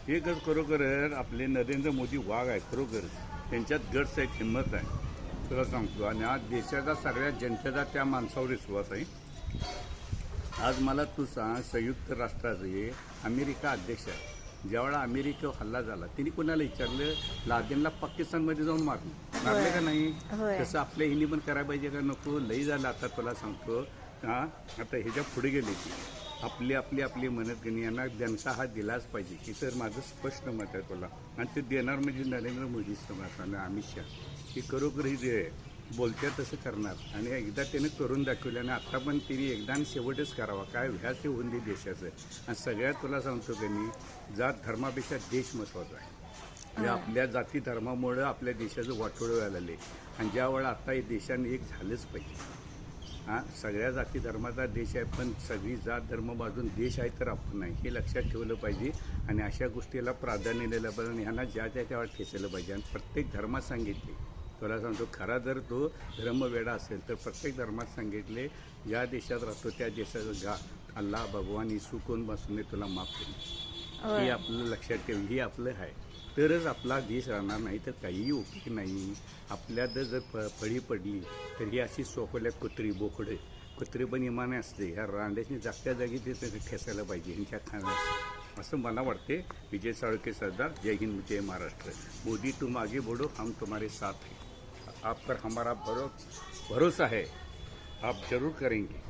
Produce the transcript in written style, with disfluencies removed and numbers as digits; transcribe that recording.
हे गट खरोखर आपले नरेंद्र मोदी वाघ आहे. खरोखर त्यांच्यात गट्स आहे, हिंमत आहे, तुला सांगतो. आणि आज देशाचा सगळ्या जनतेचा त्या माणसावर विश्वास आहे. आज मला तू सांग, संयुक्त राष्ट्राचे अमेरिका अध्यक्ष आहे. ज्यावेळा अमेरिका हल्ला झाला तिने कुणाला विचारलं, लादेनला पाकिस्तानमध्ये जाऊन मारले का नाही? तसं आपल्या हिंदी पण करायला पाहिजे का नको? लई झालं आता तुला सांगतो. हां, आता ह्याच्या पुढे गेले की आपली म्हणत गणी यांना त्यांचा हात दिलाच पाहिजे की, तर माझं स्पष्ट मत आहे तुला. आणि ते देणार म्हणजे नरेंद्र मोदीच समज आणि अमित शहा ही खरोखर जे बोलत्या तसं करणार. आणि एकदा त्याने करून दाखवलं आणि आत्ता पण तिने एकदा आणि शेवटच करावा. काय व्यास ते होऊन दे देशाचं. आणि सगळ्यात तुला सांगतो की नाही, जात धर्मापेक्षा देश महत्त्वाचा आहे. म्हणजे आपल्या जाती धर्मामुळं आपल्या देशाचं वाटोळं व्हायला लागले. आणि ज्यावेळेला आत्ता हे देशाने एक झालंच पाहिजे. हां, सगळ्या जाती धर्माचा देश आहे, पण सगळी जात धर्म बाजून देश आहे तर आपण नाही, हे लक्षात ठेवलं पाहिजे. आणि अशा गोष्टीला प्राधान्य दिलं पाहिजे आणि ह्यांना ज्या त्यावेळेला ठेचलं पाहिजे. आणि प्रत्येक धर्मात सांगितले, तुला सांगतो, खरा जर तो धर्मवेडा असेल तर प्रत्येक धर्मात सांगितले, ज्या देशात राहतो त्या देशाचं अल्लाह भगवान येशू कोण बसून तुला माफ केली. हे आपलं लक्षात ठेव, हे आपलं आहे तरच आपला देश राहणार. नाही तर काहीही उपयोग नाही. आपल्यात जर फळी पडली तर ही अशी सोकल्या कुत्री पण इमाने असते. ह्या रांड्याची जागत्या जागी ते ठेसायला पाहिजे ह्यांच्या खाण्यात, असं मला वाटते. विजय साळके सरदार. जय हिंद, जय महाराष्ट्र. मोदी तुम आगे बढ़ो, हम तुम्हारे साथ हैं. आप पर हमारा भरोसा है, आप जरूर करेंगे.